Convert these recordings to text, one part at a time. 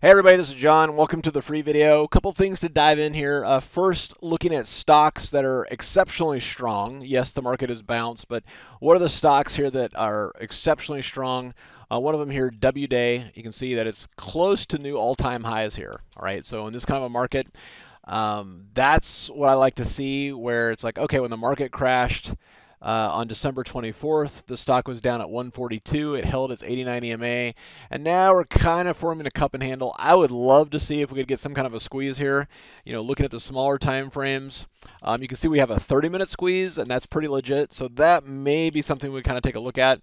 Hey everybody, this is John. Welcome to the free video. A couple things to dive in here. First, looking at stocks that are exceptionally strong. Yes, the market has bounced, but what are the stocks here that are exceptionally strong? One of them here, WDay. You can see that it's close to new all-time highs here. All right, so in this kind of a market, that's what I like to see, where it's like, okay, when the market crashed, on December 24th, the stock was down at 142. It held its 89 EMA, and now we're kind of forming a cup and handle. I would love to see if we could get some kind of a squeeze here. You know, looking at the smaller time frames, you can see we have a 30-minute squeeze, and that's pretty legit. So that may be something we kind of take a look at.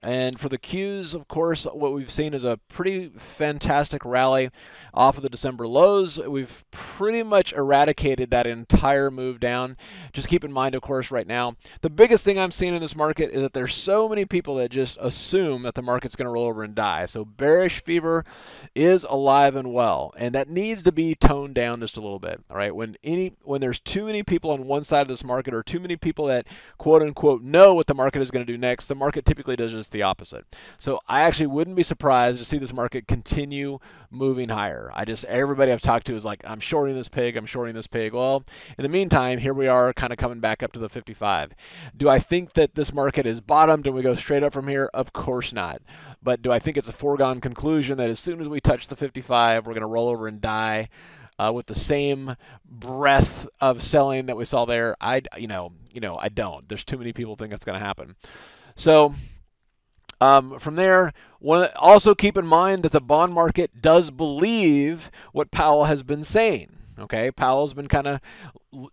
And for the Qs, of course, what we've seen is a pretty fantastic rally off of the December lows. We've pretty much eradicated that entire move down. Just keep in mind, of course, right now, the biggest thing I'm seeing in this market is that there's so many people that just assume that the market's going to roll over and die. So bearish fever is alive and well, and that needs to be toned down just a little bit. All right, when there's too many people on one side of this market, or too many people that quote unquote know what the market is going to do next, the market typically does just the opposite. So I actually wouldn't be surprised to see this market continue moving higher. Everybody I've talked to is like, I'm shorting this pig, I'm shorting this pig. Well, in the meantime, here we are kind of coming back up to the 55. Do I think that this market is bottomed and we go straight up from here? Of course not. But do I think it's a foregone conclusion that as soon as we touch the 55, we're going to roll over and die? With the same breadth of selling that we saw there, I don't. There's too many people think that's going to happen. So from there, also keep in mind that the bond market does believe what Powell has been saying. Okay, Powell's been kind of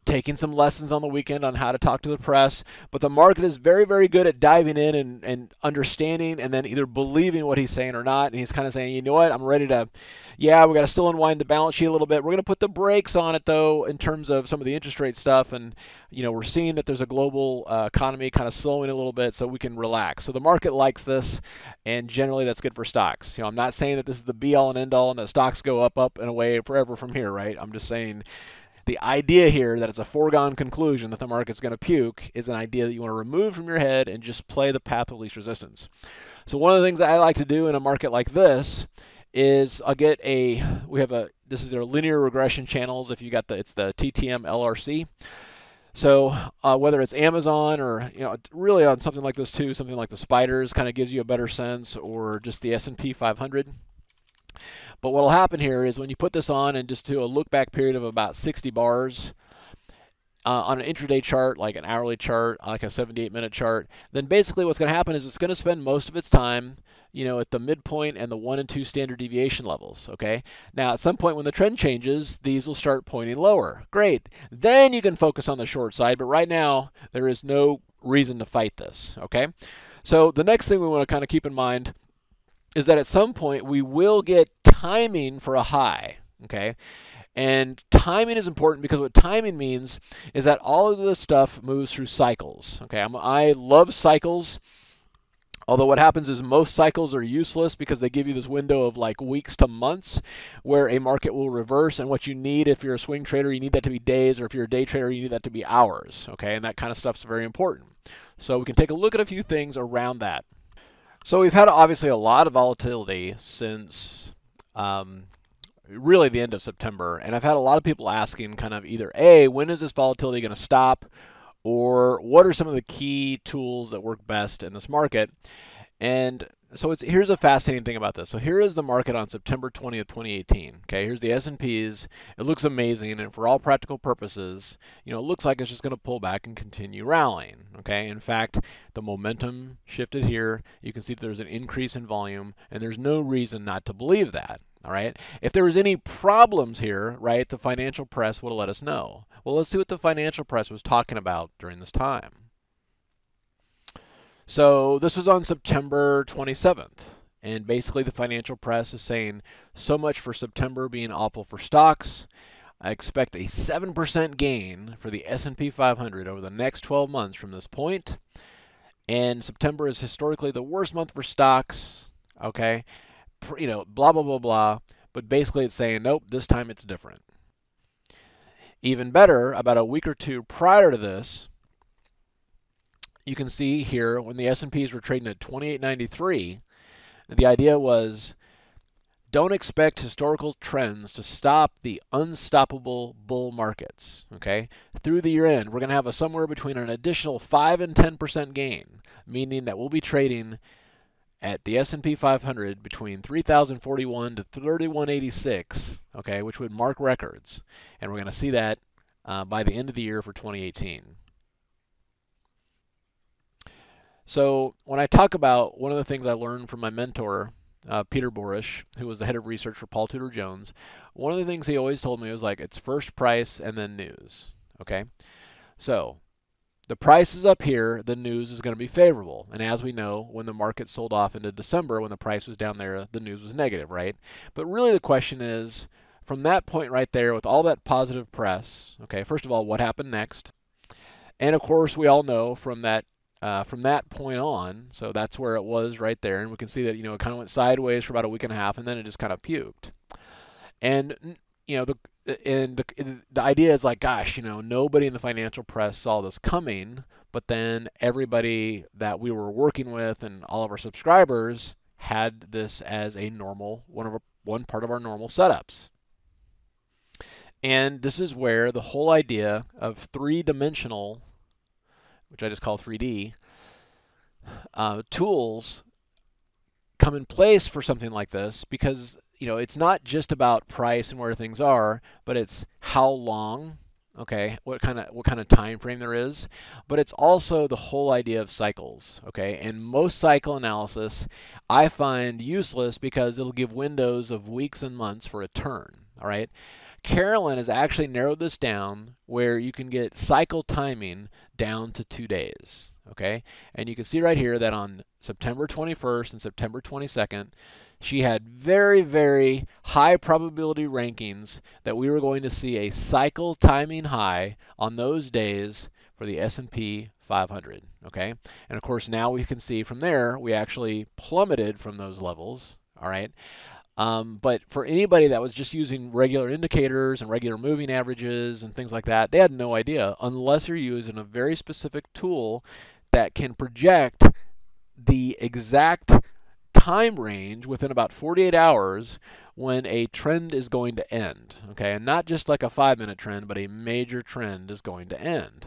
taking some lessons on the weekend on how to talk to the press, but the market is very, very good at diving in and understanding and then either believing what he's saying or not. And he's kind of saying, you know what, I'm ready to, yeah, we got to still unwind the balance sheet a little bit. We're going to put the brakes on it, though, in terms of some of the interest rate stuff. And, you know, we're seeing that there's a global economy kind of slowing a little bit, so we can relax. So the market likes this, and generally that's good for stocks. You know, I'm not saying that this is the be-all and end-all and that stocks go up and away forever from here, right? I'm just saying the idea here that it's a foregone conclusion that the market's going to puke is an idea that you want to remove from your head and just play the path of least resistance. So one of the things that I like to do in a market like this is this is their linear regression channels. If you got it's the TTM LRC. So whether it's Amazon or, you know, really on something like this too, something like the spiders kind of gives you a better sense, or just the S&P 500. But what will happen here is when you put this on and just do a look back period of about 60 bars on an intraday chart, like an hourly chart, like a 78-minute chart, then basically what's going to happen is it's going to spend most of its time, you know, at the midpoint and the 1 and 2 standard deviation levels. Okay. Now, at some point when the trend changes, these will start pointing lower. Great. Then you can focus on the short side. But right now, there is no reason to fight this. Okay. So the next thing we want to kind of keep in mind is that at some point we will get timing for a high. Okay. And timing is important because what timing means is that all of this stuff moves through cycles. Okay. I love cycles. Although what happens is most cycles are useless because they give you this window of like weeks to months where a market will reverse, and what you need if you're a swing trader, you need that to be days, or if you're a day trader, you need that to be hours, okay? And that kind of stuff's very important. So we can take a look at a few things around that. So we've had obviously a lot of volatility since really the end of September, and I've had a lot of people asking kind of either A, when is this volatility going to stop? Or what are some of the key tools that work best in this market? And so here's a fascinating thing about this. So here is the market on September 20th, 2018. Okay, here's the S&Ps. It looks amazing, and for all practical purposes, you know, it looks like it's just going to pull back and continue rallying. Okay, in fact, the momentum shifted here. You can see that there's an increase in volume, and there's no reason not to believe that. All right. If there was any problems here, right, the financial press would have let us know. Well, let's see what the financial press was talking about during this time. So this was on September 27th. And basically the financial press is saying so much for September being awful for stocks. I expect a 7% gain for the S&P 500 over the next 12 months from this point. And September is historically the worst month for stocks. Okay. You know, blah, blah, blah, blah. But basically it's saying, nope, this time it's different. Even better, about a week or two prior to this, you can see here when the S&Ps were trading at 28.93, the idea was don't expect historical trends to stop the unstoppable bull markets. Okay, through the year end, we're going to have somewhere between an additional 5 and 10% gain, meaning that we'll be trading at the S&P 500 between 3,041 to 3,186. Okay, which would mark records, and we're going to see that by the end of the year for 2018. So when I talk about one of the things I learned from my mentor, Peter Borish, who was the head of research for Paul Tudor Jones, one of the things he always told me was like, it's first price and then news. Okay, so the price is up here, the news is going to be favorable. And as we know, when the market sold off into December, when the price was down there, the news was negative, right? But really the question is, from that point right there, with all that positive press, okay, first of all, what happened next? And of course, we all know from that point on, so that's where it was right there, and we can see that, you know, it kind of went sideways for about a week and a half, and then it just kind of puked. And you know, the idea is like, gosh, you know, nobody in the financial press saw this coming, but then everybody that we were working with and all of our subscribers had this as a normal one part of our normal setups. And this is where the whole idea of three-dimensional, which I just call 3D, tools come in place for something like this, because, you know, it's not just about price and where things are, but it's how long, okay, what kind of time frame there is, but it's also the whole idea of cycles, okay? And most cycle analysis I find useless because it'll give windows of weeks and months for a turn, all right? Carolyn has actually narrowed this down where you can get cycle timing down to 2 days. Okay, and you can see right here that on September 21st and September 22nd, she had very, very high probability rankings that we were going to see a cycle timing high on those days for the S&P 500. Okay, and of course now we can see from there we actually plummeted from those levels. All right. But for anybody that was just using regular indicators and regular moving averages and things like that, they had no idea, unless you're using a very specific tool that can project the exact time range within about 48 hours when a trend is going to end. Okay, and not just like a 5-minute trend, but a major trend is going to end.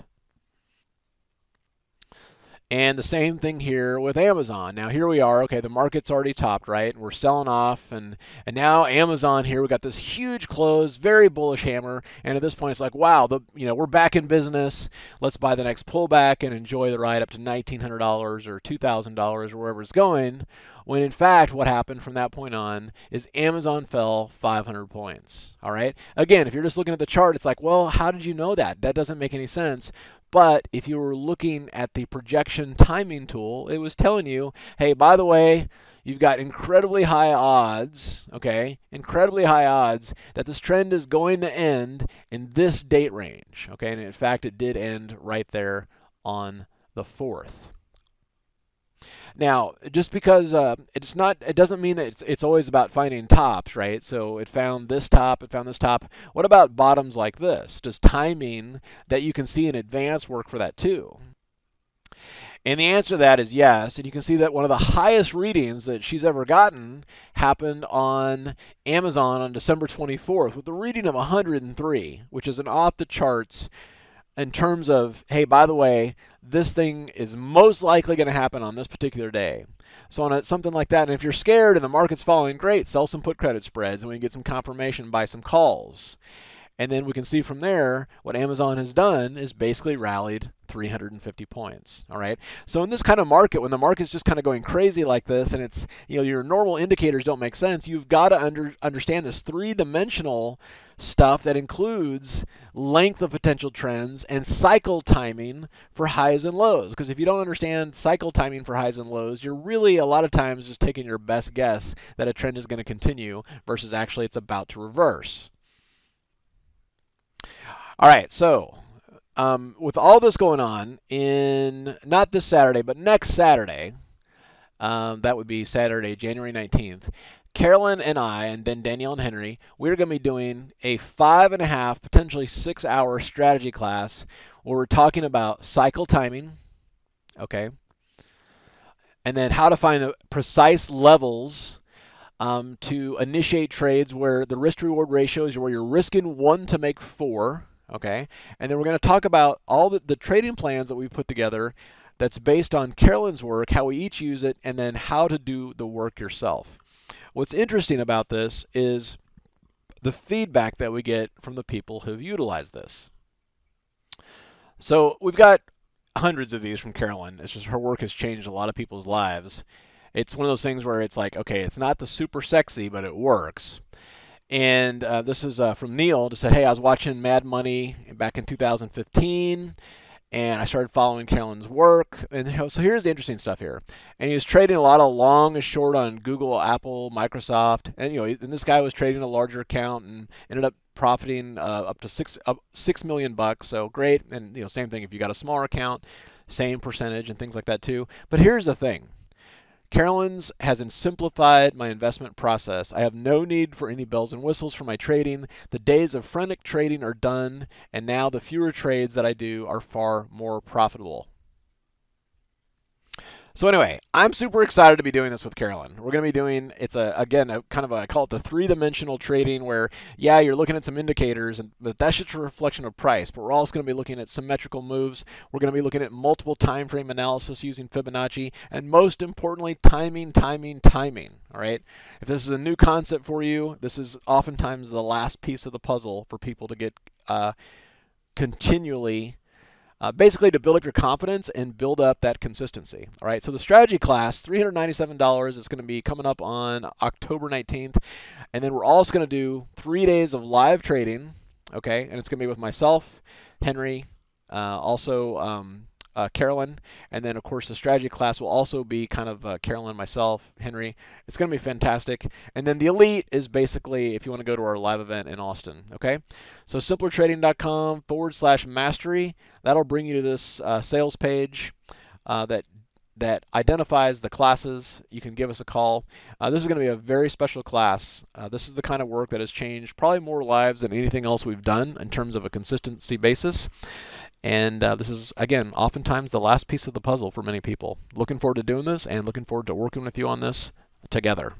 And the same thing here with Amazon. Now here we are, okay, the market's already topped, right? And we're selling off, and now Amazon here, we got this huge close, very bullish hammer, and at this point it's like, wow, we're back in business. Let's buy the next pullback and enjoy the ride up to $1,900 or $2,000 or wherever it's going. When in fact what happened from that point on is Amazon fell 500 points. All right? Again, if you're just looking at the chart, it's like, well, how did you know that? That doesn't make any sense. But if you were looking at the projection timing tool, it was telling you, hey, by the way, you've got incredibly high odds, okay, incredibly high odds that this trend is going to end in this date range, okay, and in fact it did end right there on the 4th. Now, just because it doesn't mean that it's always about finding tops, right? So it found this top, it found this top. What about bottoms like this? Does timing that you can see in advance work for that too? And the answer to that is yes. And you can see that one of the highest readings that she's ever gotten happened on Amazon on December 24th with a reading of 103, which is an off the charts in terms of, hey, by the way, this thing is most likely going to happen on this particular day. So on something like that, and if you're scared and the market's falling, great, sell some put credit spreads and we can get some confirmation, buy some calls. And then we can see from there what Amazon has done is basically rallied 350 points. All right. So in this kind of market, when the market's just kind of going crazy like this, and it's, you know, your normal indicators don't make sense, you've got to understand this three-dimensional stuff that includes length of potential trends and cycle timing for highs and lows. Because if you don't understand cycle timing for highs and lows, you're really a lot of times just taking your best guess that a trend is going to continue versus actually it's about to reverse. All right, so with all this going on in not this Saturday, but next Saturday, that would be Saturday, January 19th, Carolyn and I, and then Danielle and Henry, we're going to be doing a 5.5, potentially 6-hour strategy class where we're talking about cycle timing, okay, and then how to find the precise levels to initiate trades where the risk-reward ratio is where you're risking 1 to make 4. Okay, and then we're going to talk about all the trading plans that we put together that's based on Carolyn's work, how we each use it, and then how to do the work yourself. What's interesting about this is the feedback that we get from the people who've utilized this. So we've got hundreds of these from Carolyn. It's just her work has changed a lot of people's lives. It's one of those things where it's like, okay, it's not the super sexy, but it works. And this is from Neil, that said, hey, I was watching Mad Money back in 2015, and I started following Carolyn's work. And so here's the interesting stuff here. And he was trading a lot of long and short on Google, Apple, Microsoft, and and this guy was trading a larger account and ended up profiting up to $6 million. So great. And same thing if you got a smaller account, same percentage and things like that too. But here's the thing. Carolyn's has simplified my investment process. I have no need for any bells and whistles for my trading. The days of frenetic trading are done, and now the fewer trades that I do are far more profitable. So anyway, I'm super excited to be doing this with Carolyn. We're going to be doing, again, I call it the 3-dimensional trading where, yeah, you're looking at some indicators, but that's just a reflection of price. But we're also going to be looking at symmetrical moves. We're going to be looking at multiple time frame analysis using Fibonacci, and most importantly, timing. All right. If this is a new concept for you, this is oftentimes the last piece of the puzzle for people to get continually. Basically to build up your confidence and build up that consistency. All right, so the strategy class, $397, is going to be coming up on October 19th. And then we're also going to do 3 days of live trading, okay? And it's going to be with myself, Henry, Carolyn, and then of course the strategy class will also be kind of Carolyn, myself, Henry. It's going to be fantastic. And then the elite is basically if you want to go to our live event in Austin, okay? So simplertrading.com/mastery. That'll bring you to this sales page that identifies the classes. You can give us a call. This is going to be a very special class. This is the kind of work that has changed probably more lives than anything else we've done in terms of a consistency basis. And this is, again, oftentimes the last piece of the puzzle for many people. Looking forward to doing this and looking forward to working with you on this together.